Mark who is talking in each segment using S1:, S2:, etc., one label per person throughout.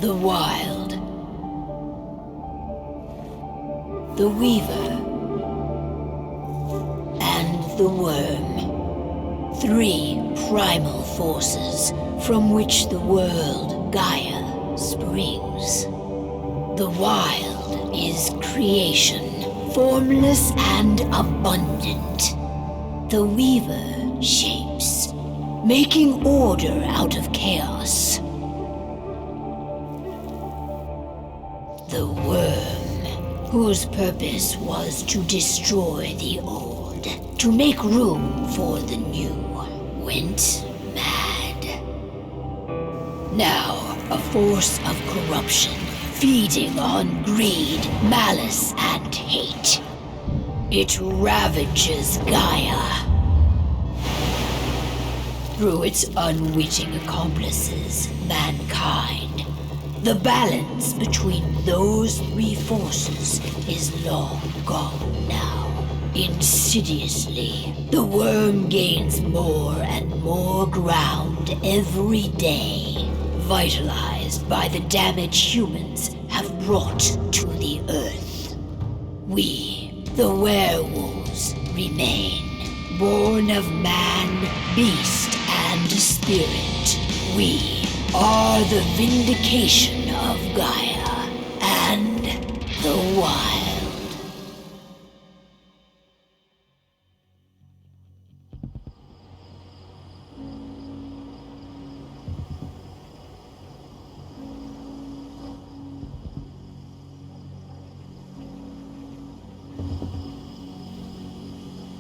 S1: The Wild. The Weaver. And the Worm. 3 primal forces from which the world Gaia springs. The Wild is creation, formless and abundant. The Weaver shapes, making order out of chaos. The Worm, whose purpose was to destroy the old, to make room for the new, went mad. Now, a force of corruption, feeding on greed, malice, and hate. It ravages Gaia. Through its unwitting accomplices, mankind. The balance between those 3 forces is long gone now. Insidiously, the worm gains more and more ground every day, vitalized by the damage humans have brought to the Earth. We, the werewolves, remain, born of man, beast, and spirit. We are the vindication of Gaia and the Wild.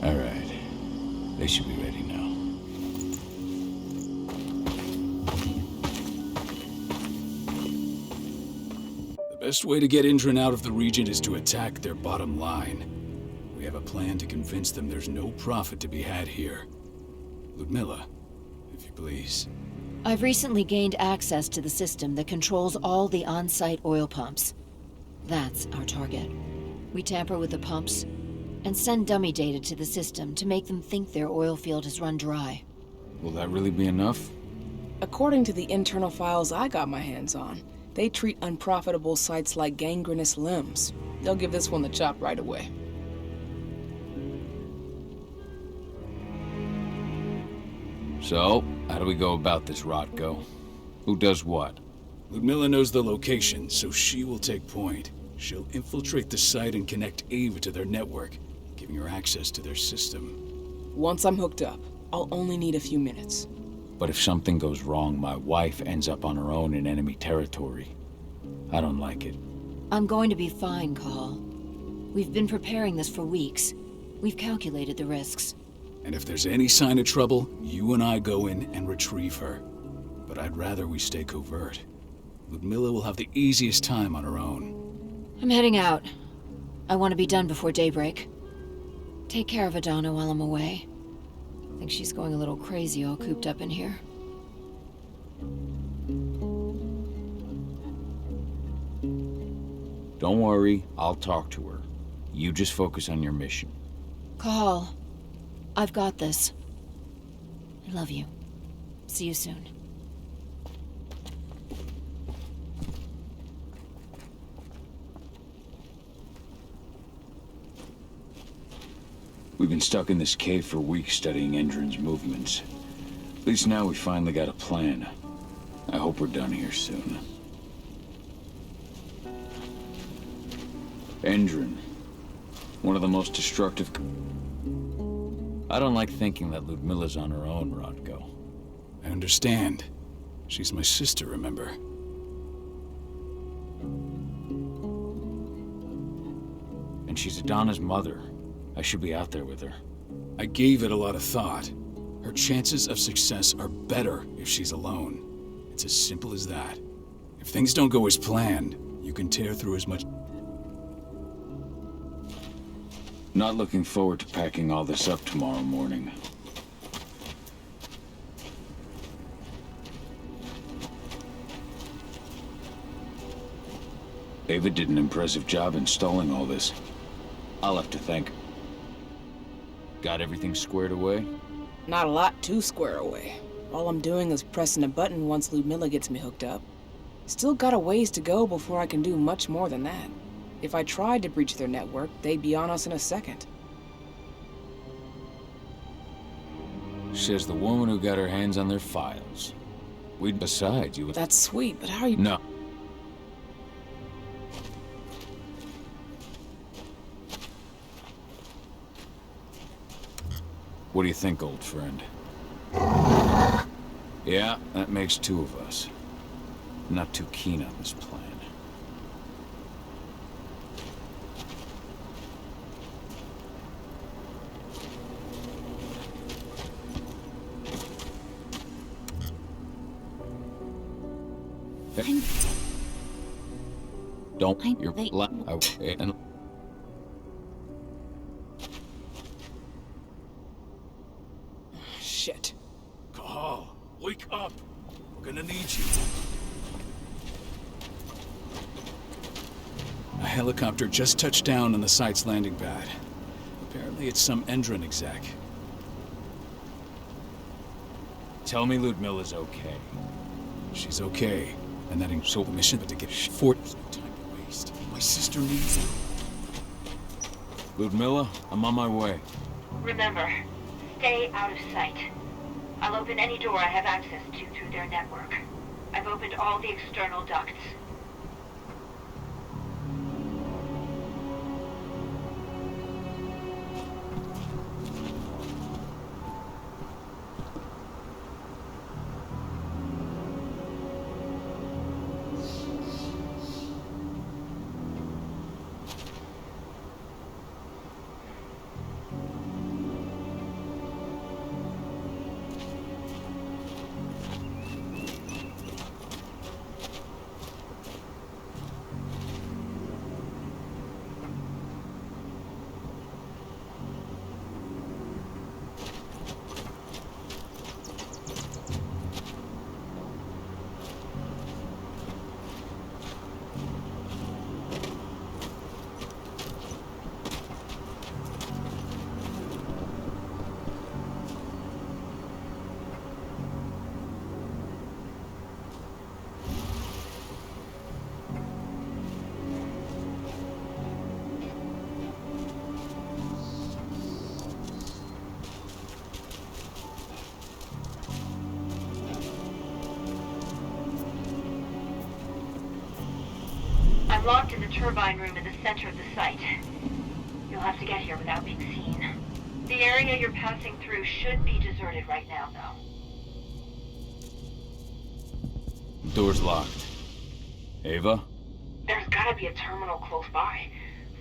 S2: All right. They should be ready now.
S3: The best way to get Indran out of the region is to attack their bottom line. We have a plan to convince them there's no profit to be had here. Ludmilla, if you please.
S4: I've recently gained access to the system that controls all the on-site oil pumps. That's our target. We tamper with the pumps and send dummy data to the system to make them think their oil field has run dry.
S2: Will that really be enough?
S5: According to the internal files I got my hands on, they treat unprofitable sites like gangrenous limbs. They'll give this one the chop right away.
S2: So, how do we go about this, Rotko? Who does what?
S3: Ludmilla knows the location, so she will take point. She'll infiltrate the site and connect Ava to their network, giving her access to their system.
S5: Once I'm hooked up, I'll only need a few minutes.
S2: But if something goes wrong, my wife ends up on her own in enemy territory. I don't like it.
S4: I'm going to be fine, Call. We've been preparing this for weeks. We've calculated the risks.
S3: And if there's any sign of trouble, you and I go in and retrieve her. But I'd rather we stay covert. Ludmilla will have the easiest time on her own.
S4: I'm heading out. I want to be done before daybreak. Take care of Adana while I'm away. I think she's going a little crazy all cooped up in here.
S2: Don't worry, I'll talk to her. You just focus on your mission.
S4: Call. I've got this. I love you. See you soon.
S2: We've been stuck in this cave for weeks studying Endron's movements. At least now we finally got a plan. I hope we're done here soon. Endron. One of the most destructive... I don't like thinking that Ludmilla's on her own, Rodko.
S3: I understand. She's my sister, remember?
S2: And she's Adana's mother. I should be out there with her.
S3: I gave it a lot of thought. Her chances of success are better if she's alone. It's as simple as that. If things don't go as planned, you can tear through as much...
S2: Not looking forward to packing all this up tomorrow morning. Ava did an impressive job installing all this. I'll have to thank her. Got everything squared away?
S5: Not a lot to square away. All I'm doing is pressing a button once Ludmilla gets me hooked up. Still got a ways to go before I can do much more than that. If I tried to breach their network, they'd be on us in a second.
S2: Says the woman who got her hands on their files. Besides, you...
S5: That's sweet, but how are you...
S2: No. What do you think, old friend? Yeah, that makes two of us. Not too keen on this plan. Don't. You're and
S5: Shit.
S3: Cahal, wake up! We're gonna need you. A helicopter just touched down on the site's landing pad. Apparently it's some Endron exec.
S2: tell me Ludmilla's okay.
S3: She's okay. And that ain't so mission, but to get Fort is no time to waste. My sister needs you.
S2: Ludmilla, I'm on my way.
S1: Remember, stay out of sight. I'll open any door I have access to through their network. I've opened all the external ducts. I'm locked in the turbine room in the center of the site. You'll have to get here without being seen. The area you're passing through should be deserted right now, though.
S2: Door's locked. Ava?
S1: There's gotta be a terminal close by.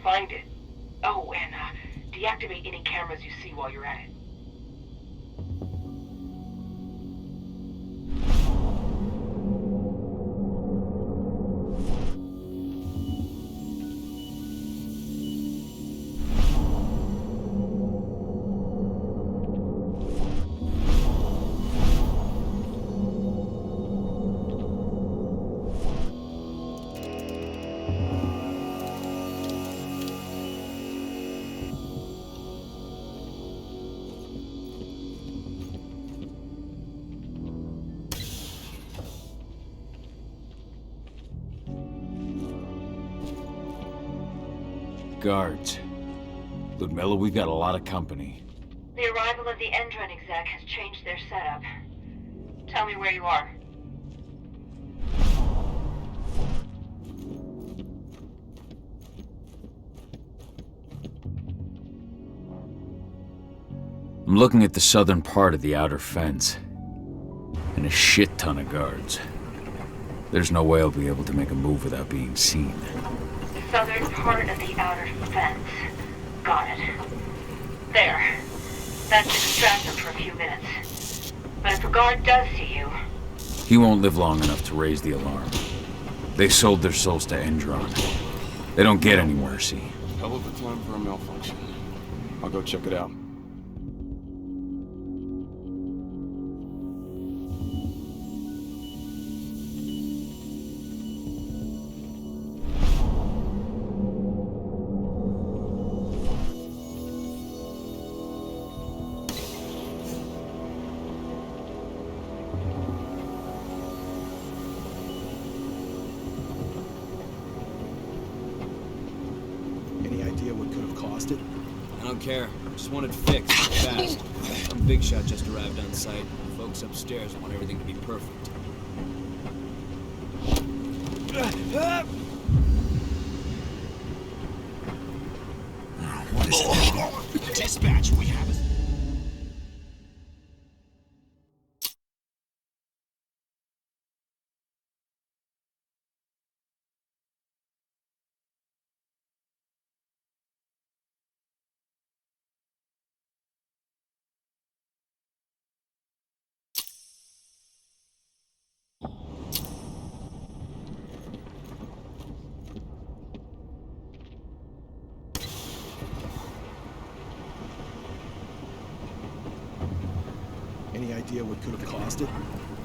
S1: Find it. Oh, and deactivate any cameras you see while you're at it.
S2: Guards. Ludmilla, we've got a lot of company.
S1: The arrival of the Endron exec has changed their setup. Tell me where you are.
S2: I'm looking at the southern part of the outer fence. And a shit ton of guards. There's no way I'll be able to make a move without being seen.
S1: Southern part of the outer fence. Got it. There. That should distract them for a few minutes. But if a guard does see you...
S2: He won't live long enough to raise the alarm. They sold their souls to Endron. They don't get any mercy.
S6: Hell of a time for a malfunction. I'll go check it out.
S7: it?
S8: I don't care. I just want it fixed, fast. Some big shot just arrived on site. Folks upstairs want everything to be perfect.
S7: What is it? Dispatch, we have a... Any idea what could have caused it?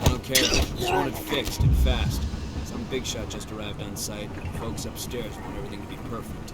S8: I don't care. I just want it fixed and fast. Some big shot just arrived on site. Folks upstairs want everything to be perfect.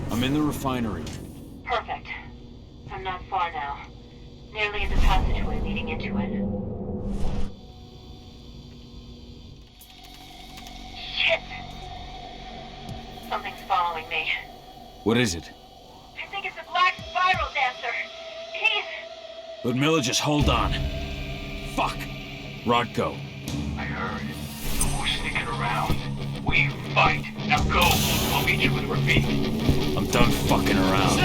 S2: I'm in the refinery.
S9: Perfect. I'm not far now. Nearly in the passageway leading into it. Shit! Something's following me.
S2: What is it?
S9: I think it's a black spiral dancer. He's...
S2: Ludmilla, just hold on. Fuck! Rodko.
S10: I heard. Who's sneaking around? We fight. Now go. I'll meet you with Rafik.
S2: I'm done fucking around.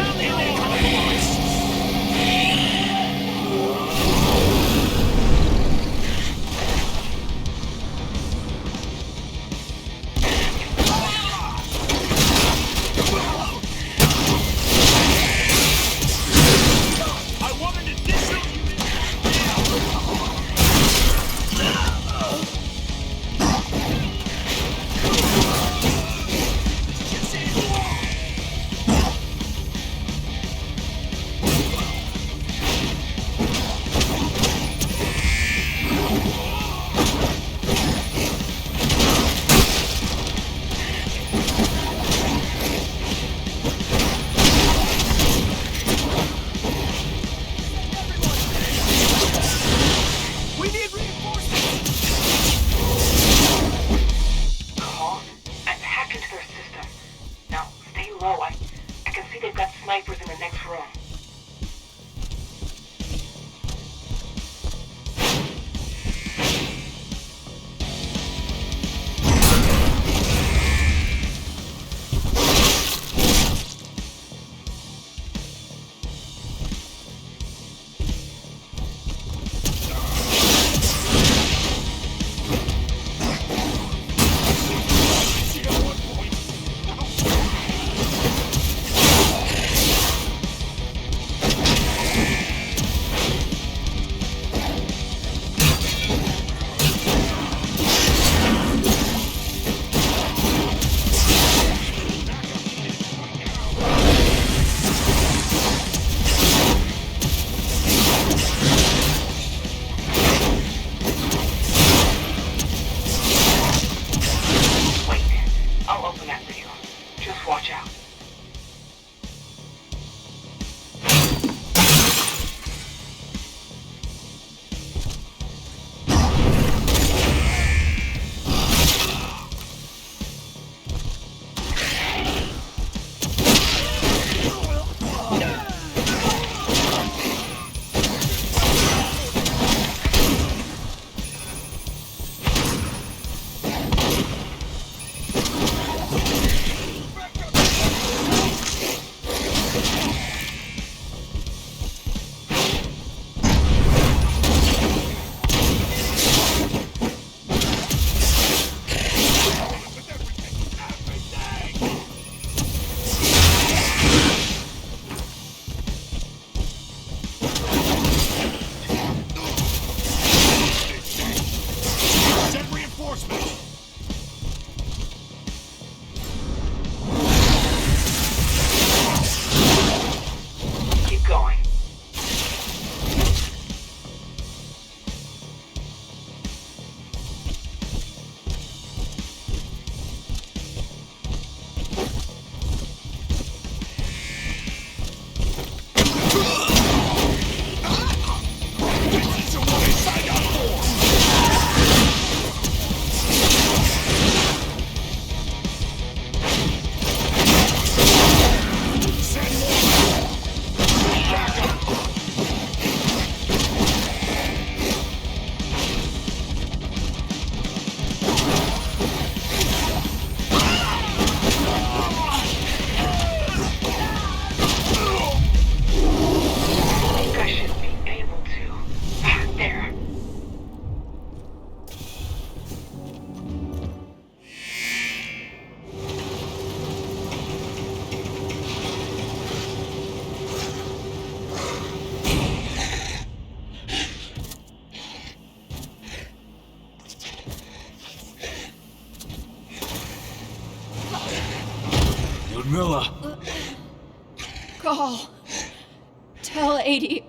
S4: Tell 80.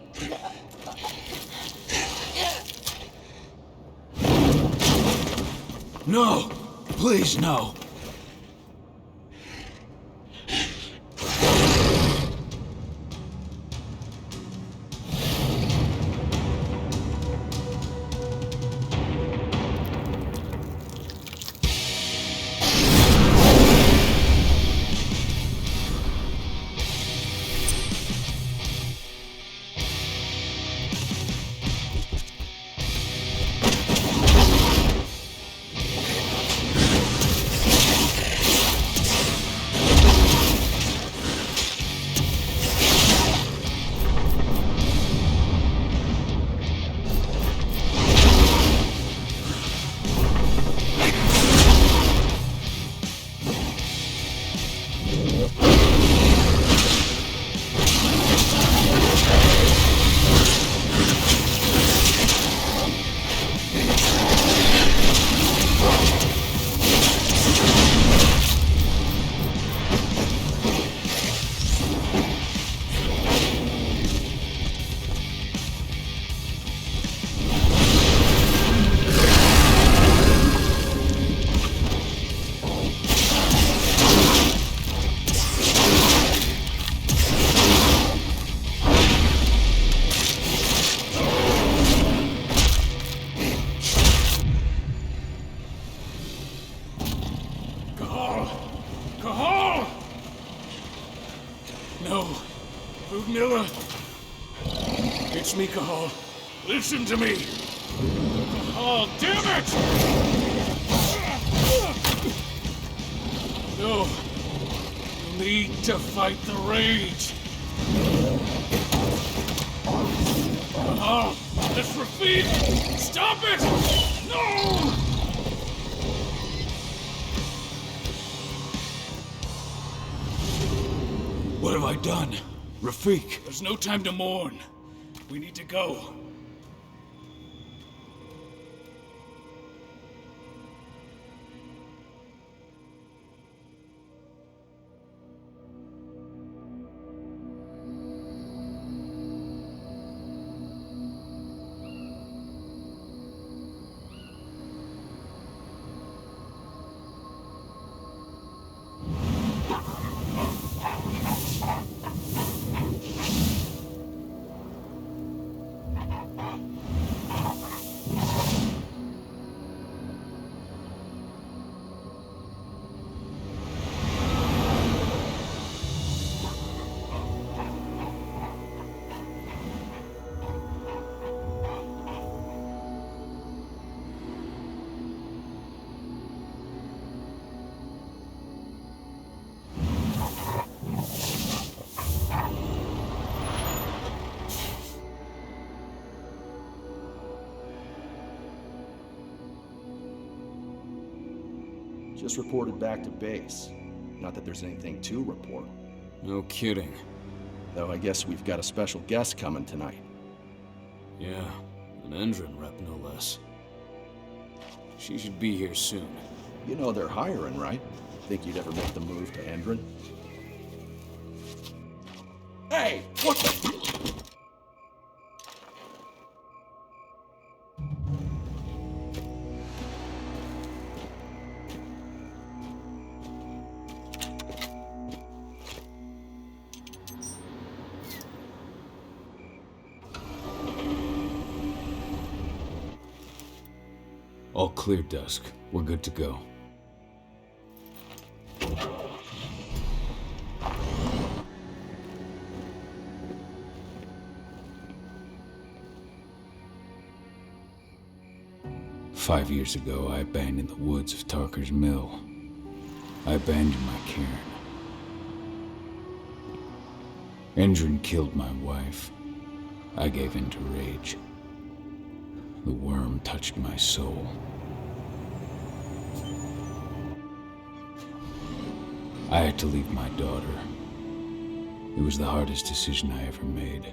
S3: No! Please, no! Ludmilla! It's me, Cahal. Listen to me! Cahal, damn it! No. You need to fight the rage. Cahal, that's Rafik! Stop it! No! What have I done? Rafik! There's no time to mourn. We need to go.
S6: Just reported back to base. Not that there's anything to report.
S8: No kidding.
S6: Though I guess we've got a special guest coming tonight.
S8: Yeah, an Endron rep no less. She should be here soon.
S6: You know they're hiring, right? Think you'd ever make the move to Endron? Hey! What the...
S3: All clear, Dusk. We're good to go. "5 years ago, I abandoned the woods of Tarker's Mill. I abandoned my cairn. Endron killed my wife. I gave in to rage. The worm touched my soul. I had to leave my daughter. It was the hardest decision I ever made.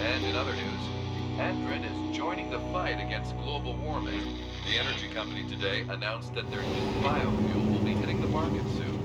S11: And in other news, Endron is joining the fight against global warming. The energy company today announced that their new biofuel will be hitting the market soon.